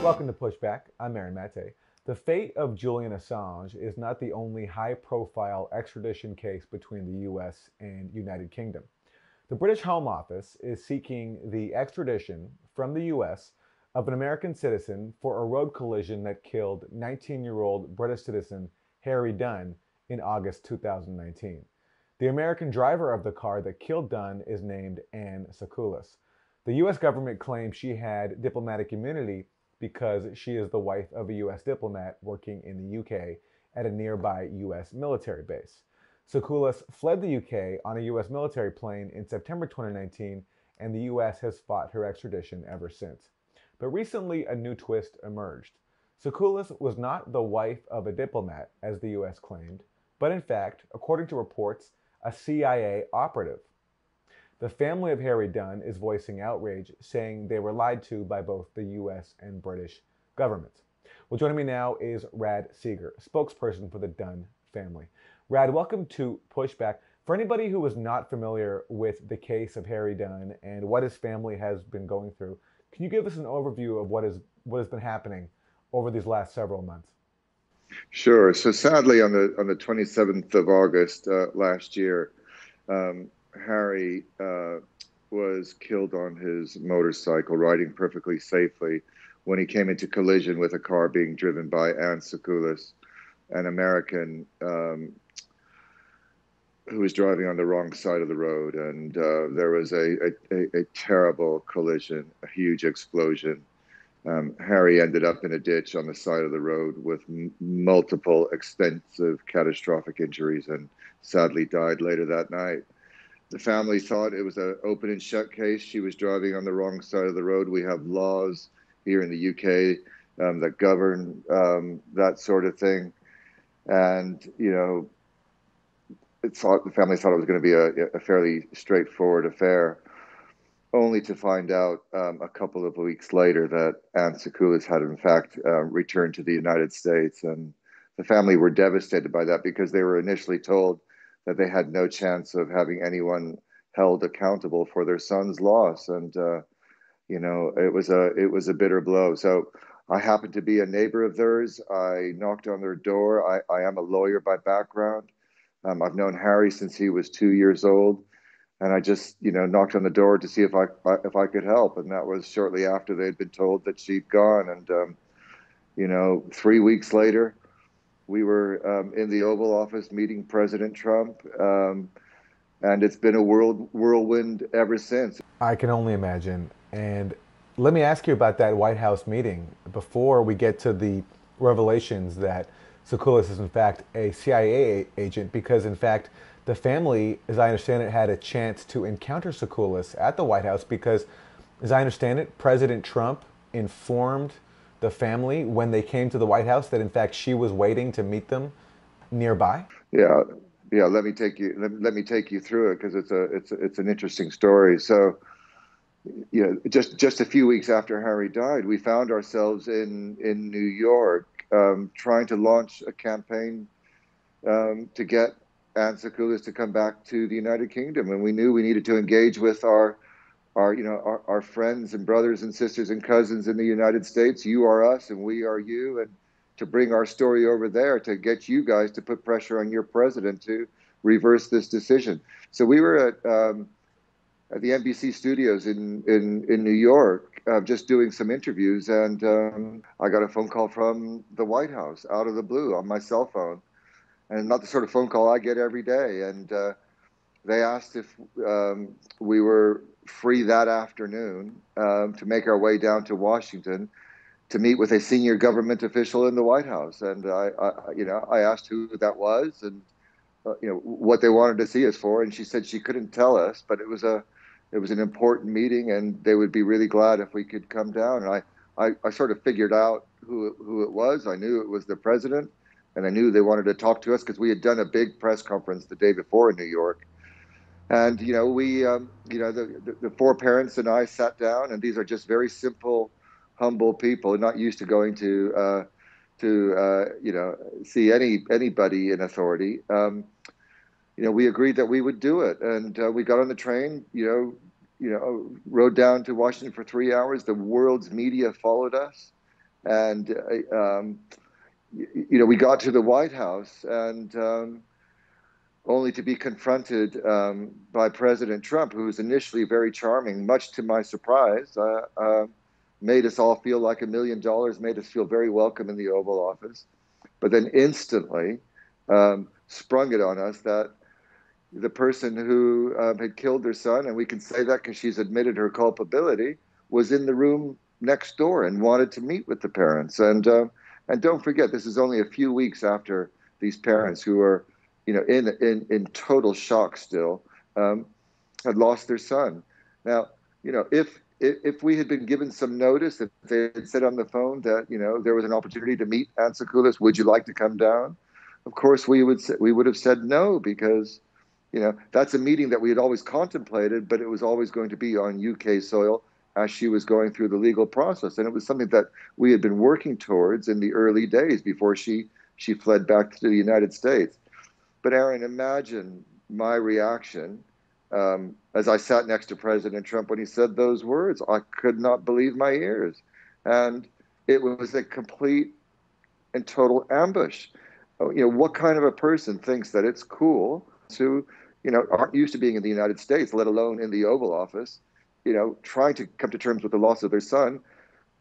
Welcome to Pushback. I'm Aaron Maté. The fate of Julian Assange is not the only high-profile extradition case between the U.S. and United Kingdom. The British Home Office is seeking the extradition from the U.S. of an American citizen for a road collision that killed 19-year-old British citizen Harry Dunn in August 2019. The American driver of the car that killed Dunn is named Anne Sakoulas. The U.S. government claims she had diplomatic immunity because she is the wife of a U.S. diplomat working in the UK at a nearby U.S. military base. Sakoulas fled the UK on a U.S. military plane in September 2019, and the U.S. has fought her extradition ever since. But recently, a new twist emerged. Sakoulas was not the wife of a diplomat, as the U.S. claimed, but in fact, according to reports, a CIA operative. The family of Harry Dunn is voicing outrage, saying they were lied to by both the U.S. and British governments. Well, joining me now is Rad Seeger, spokesperson for the Dunn family. Rad, welcome to Pushback. For anybody who is not familiar with the case of Harry Dunn and what his family has been going through, can you give us an overview of what has been happening over these last several months? Sure. So sadly, on the 27th of August last year, Harry was killed on his motorcycle, riding perfectly safely, when he came into collision with a car being driven by Anne Sakoulas, an American who was driving on the wrong side of the road. And there was a terrible collision, a huge explosion. Harry ended up in a ditch on the side of the road with multiple extensive catastrophic injuries and sadly died later that night. The family thought it was an open and shut case. She was driving on the wrong side of the road. We have laws here in the UK that govern that sort of thing. And, you know, the family thought it was going to be a fairly straightforward affair, only to find out a couple of weeks later that Anne Sakoulas had, in fact, returned to the United States. And the family were devastated by that because they were initially told that they had no chance of having anyone held accountable for their son's loss. And, you know, it was a bitter blow. So I happened to be a neighbor of theirs. I knocked on their door. I am a lawyer by background. I've known Harry since he was 2 years old. And I just, you know, knocked on the door to see if I could help. And that was shortly after they'd been told that she'd gone. And, you know, 3 weeks later, we were in the Oval Office meeting President Trump, and it's been a whirlwind ever since. I can only imagine. And let me ask you about that White House meeting before we get to the revelations that Sakoulas is in fact a CIA agent, because in fact the family, as I understand it, had a chance to encounter Sakoulas at the White House because, as I understand it, President Trump informed the family when they came to the White House that in fact she was waiting to meet them nearby. Yeah, yeah. Let me take you through it because it's an interesting story. So, you know, just a few weeks after Harry died, we found ourselves in New York trying to launch a campaign to get Anne Sakoulas to come back to the United Kingdom, and we knew we needed to engage with our friends and brothers and sisters and cousins in the United States. You are us and we are you, and to bring our story over there to get you guys to put pressure on your president to reverse this decision. So we were at the NBC studios in New York, just doing some interviews, and I got a phone call from the White House out of the blue on my cell phone, and not the sort of phone call I get every day. And they asked if we were free that afternoon to make our way down to Washington to meet with a senior government official in the White House. And I asked who that was and what they wanted to see us for, and she said she couldn't tell us, but it was an important meeting, and they would be really glad if we could come down. And I sort of figured out who it was. I knew it was the president, and I knew they wanted to talk to us because we had done a big press conference the day before in New York. And, you know, the four parents and I sat down, and these are just very simple, humble people, not used to going to see anybody in authority. We agreed that we would do it. And we got on the train, rode down to Washington for 3 hours. The world's media followed us. And we got to the White House, and only to be confronted by President Trump, who was initially very charming, much to my surprise, made us all feel like $1 million, made us feel very welcome in the Oval Office, but then instantly sprung it on us that the person who had killed their son, and we can say that because she's admitted her culpability, was in the room next door and wanted to meet with the parents. And don't forget, this is only a few weeks after these parents, who are, in total shock still, um, had lost their son. Now, if we had been given some notice, if they had said on the phone that there was an opportunity to meet Aunt Sekulis, would you like to come down? Of course, we would have said no, because that's a meeting that we had always contemplated, but it was always going to be on UK soil as she was going through the legal process, and it was something that we had been working towards in the early days before she fled back to the United States. But Aaron, imagine my reaction as I sat next to President Trump when he said those words. I could not believe my ears. And it was a complete and total ambush. What kind of a person thinks that it's cool to, aren't used to being in the United States, let alone in the Oval Office, trying to come to terms with the loss of their son,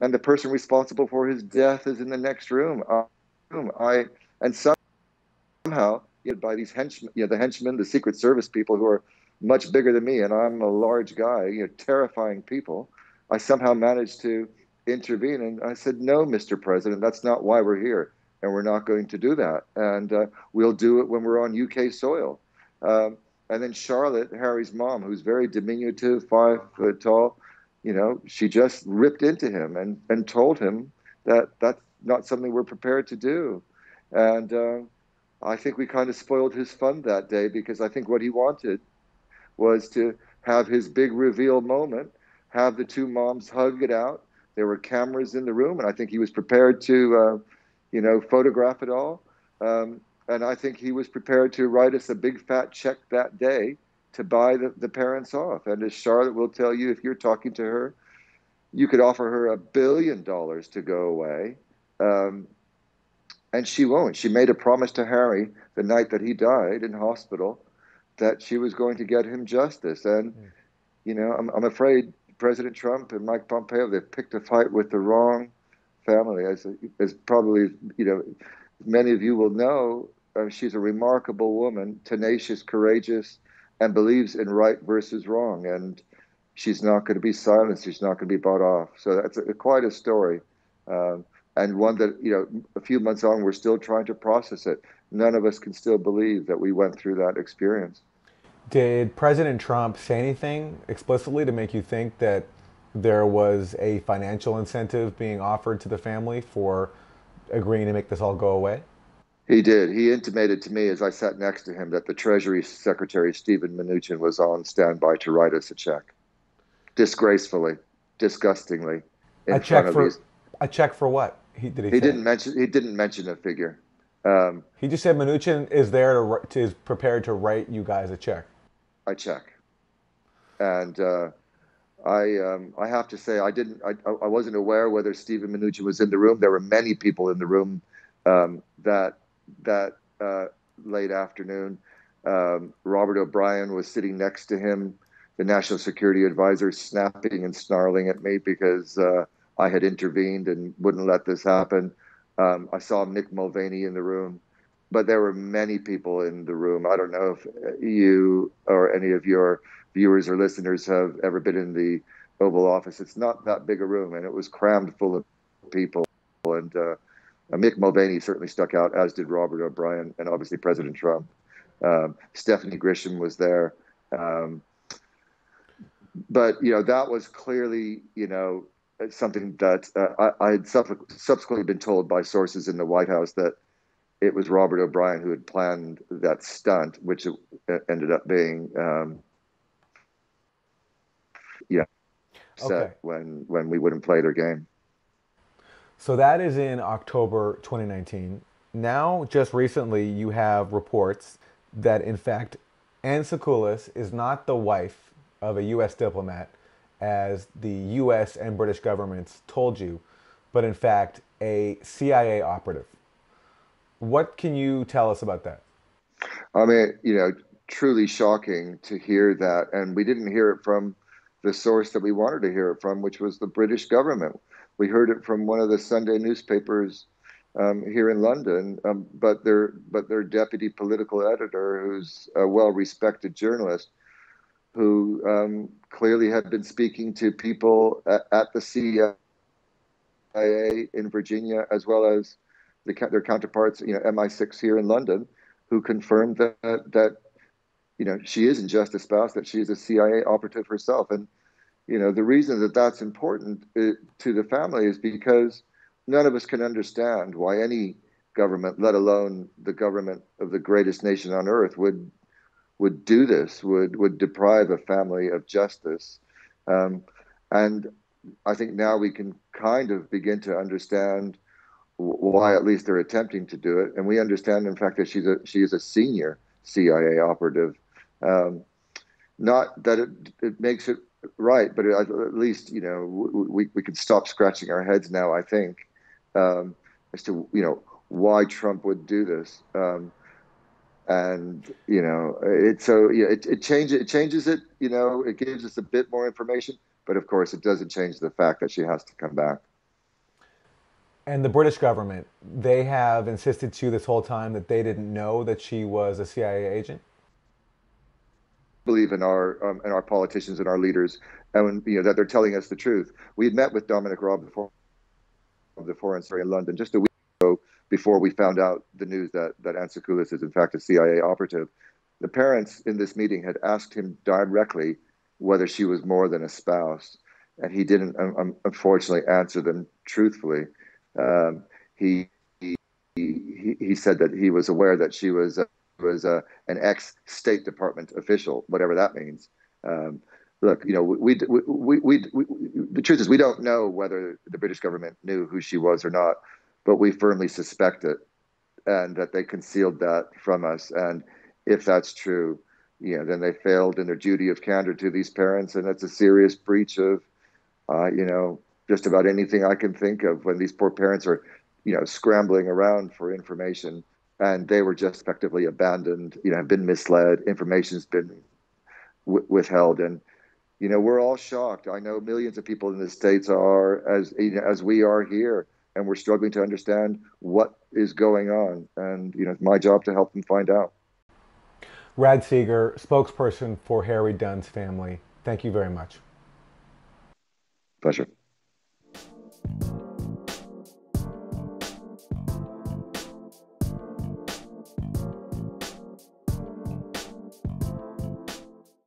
and the person responsible for his death is in the next room. And somehow, by these henchmen, the henchmen, the Secret Service people who are much bigger than me, and I'm a large guy, terrifying people. I somehow managed to intervene, and I said, "No, Mr. President, that's not why we're here, and we're not going to do that. And we'll do it when we're on UK soil." And then Charlotte, Harry's mom, who's very diminutive, 5 foot tall, she just ripped into him and told him that that's not something we're prepared to do. And I think we kind of spoiled his fun that day, because I think what he wanted was to have his big reveal moment, have the two moms hug it out. There were cameras in the room, and I think he was prepared to, photograph it all. And I think he was prepared to write us a big fat check that day to buy the parents off. And as Charlotte will tell you, if you're talking to her, you could offer her $1 billion to go away. And she won't. She made a promise to Harry the night that he died in hospital that she was going to get him justice. And, I'm afraid President Trump and Mike Pompeo, they've picked a fight with the wrong family. As probably, many of you will know, she's a remarkable woman, tenacious, courageous, and believes in right versus wrong. And she's not going to be silenced. She's not going to be bought off. So that's quite a story. And one that, a few months on, we're still trying to process it. None of us can still believe that we went through that experience. Did President Trump say anything explicitly to make you think that there was a financial incentive being offered to the family for agreeing to make this all go away? He did. He intimated to me as I sat next to him that the Treasury Secretary, Stephen Mnuchin, was on standby to write us a check. Disgracefully, disgustingly, A in front check of for these. a check for what? Did he He say? didn't mention. He didn't mention a figure. Um, He just said Mnuchin is there is prepared to write you guys a check. I check, and I have to say I wasn't aware whether Stephen Mnuchin was in the room. There were many people in the room that late afternoon. Robert O'Brien was sitting next to him, the national security advisor, snapping and snarling at me because I had intervened and wouldn't let this happen. I saw Mick Mulvaney in the room, but there were many people in the room. I don't know if you or any of your viewers or listeners have ever been in the Oval Office. It's not that big a room, and it was crammed full of people. And Mick Mulvaney certainly stuck out, as did Robert O'Brien, and obviously President Trump. Stephanie Grisham was there. But, that was clearly, something that I had subsequently been told by sources in the White House that it was Robert O'Brien who had planned that stunt, which ended up being, Okay. set when we wouldn't play their game. So that is in October 2019. Now, just recently, you have reports that, in fact, Ann Sekulis is not the wife of a U.S. diplomat, as the U.S. and British governments told you, but in fact a CIA operative. What can you tell us about that? I mean, truly shocking to hear that. And we didn't hear it from the source that we wanted to hear it from, which was the British government. We heard it from one of the Sunday newspapers here in London, but their deputy political editor, who's a well-respected journalist, who clearly had been speaking to people at the CIA in Virginia, as well as their counterparts, MI6 here in London, who confirmed that she isn't just a spouse, that she is a CIA operative herself. And the reason that that's important to the family is because none of us can understand why any government, let alone the government of the greatest nation on earth, would do this, would deprive a family of justice. And I think now we can kind of begin to understand why at least they're attempting to do it. And we understand, in fact, that she is a senior CIA operative. Not that it makes it right, but at least we can stop scratching our heads now, I think, as to why Trump would do this. And it changes it. It gives us a bit more information, but of course, it doesn't change the fact that she has to come back. And the British government, they have insisted to you this whole time that they didn't know that she was a CIA agent? Believe in our politicians and our leaders, and that they're telling us the truth. We had met with Dominic Raab before of the Foreign Secretary in London just a week ago, before we found out the news that Ansa Koulis is in fact a CIA operative. The parents in this meeting had asked him directly whether she was more than a spouse, and he didn't, unfortunately, answer them truthfully. Um, he, he said that he was aware that she was an ex State Department official, whatever that means. Um, Look, the truth is we don't know whether the British government knew who she was or not, but we firmly suspect it, and that they concealed that from us. And if that's true, then they failed in their duty of candor to these parents, and that's a serious breach of, just about anything I can think of, when these poor parents are, scrambling around for information, and they were just effectively abandoned, have been misled, information's been withheld. And we're all shocked. I know millions of people in the States are, as we are here, and we're struggling to understand what is going on. And it's my job to help them find out. Rad Seeger, spokesperson for Harry Dunn's family, thank you very much. Pleasure.